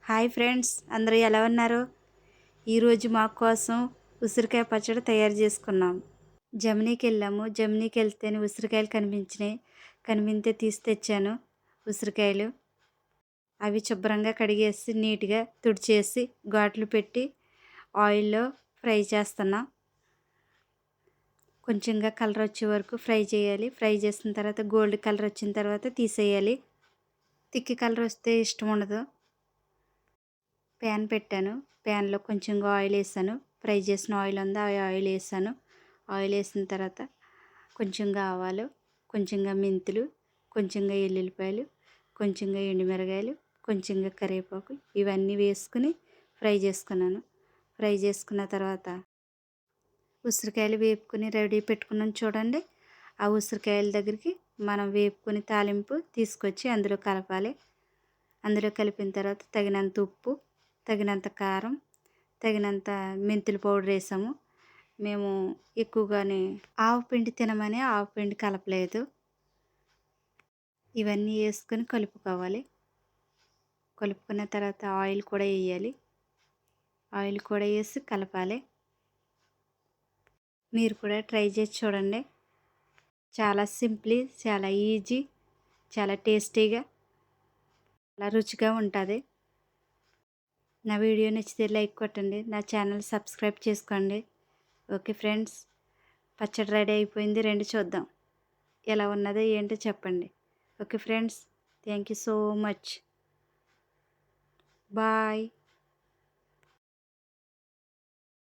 Hi friends, అందరూ ఎలా ఉన్నారు? ఈరోజు మా కోసం ఉసిరికాయ పచ్చడి తయారు చేసుకున్నాం. జమినీకి వెళ్ళాము. జమినీకి వెళ్తేనే ఉసిరికాయలు కనిపించినాయి. కనిపించే తీసి తెచ్చాను ఉసిరికాయలు. అవి శుభ్రంగా కడిగేసి నీట్గా తుడిచేసి ఘాట్లు పెట్టి ఆయిల్లో ఫ్రై చేస్తున్నా. కొంచెంగా కలర్ వచ్చే వరకు ఫ్రై చేయాలి. ఫ్రై చేసిన తర్వాత గోల్డ్ కలర్ వచ్చిన తర్వాత తీసేయాలి. తిక్కి కలర్ వస్తే ఇష్టం ఉండదు. ప్యాన్ పెట్టాను. ప్యాన్లో కొంచెంగా ఆయిల్ వేసాను. ఫ్రై చేసిన ఆయిల్ ఉంది, ఆ ఆయిల్ వేసాను. ఆయిల్ వేసిన తర్వాత కొంచెంగా ఆవాలు, కొంచెంగా మెంతులు, కొంచెంగా ఎల్లుల్లిపాయలు, కొంచెంగా ఎండుమిరగాయలు, కొంచెంగా కరివేపాకు ఇవన్నీ వేసుకుని ఫ్రై చేసుకున్నాను. ఫ్రై చేసుకున్న తర్వాత ఉసిరికాయలు వేపుకొని రెడీ పెట్టుకున్నాను చూడండి. ఆ ఉసిరికాయల దగ్గరికి మనం వేపుకొని తాలింపు తీసుకొచ్చి అందులో కలపాలి. అందులో కలిపిన తర్వాత తగినంత ఉప్పు, తగినంత కారం, తగినంత మెంతుల పౌడర్ వేసాము. మేము ఎక్కువగానే ఆవు పిండి తినమని ఆవు పిండి కలపలేదు. ఇవన్నీ వేసుకొని కలుపుకోవాలి. కలుపుకున్న తర్వాత ఆయిల్ కూడా వేయాలి. ఆయిల్ కూడా వేసి కలపాలి. మీరు కూడా ట్రై చేసి చూడండి. చాలా సింపుల్, చాలా ఈజీ, చాలా టేస్టీగా, చాలా రుచిగా ఉంటుంది. నా వీడియో నచ్చితే లైక్ కొట్టండి. నా ఛానల్ సబ్స్క్రైబ్ చేసుకోండి. ఓకే ఫ్రెండ్స్, పచ్చడి రెడీ అయిపోయింది. రండి చూద్దాం ఎలా ఉన్నదో ఏంటో చెప్పండి. Okay friends, thank you so much. Bye.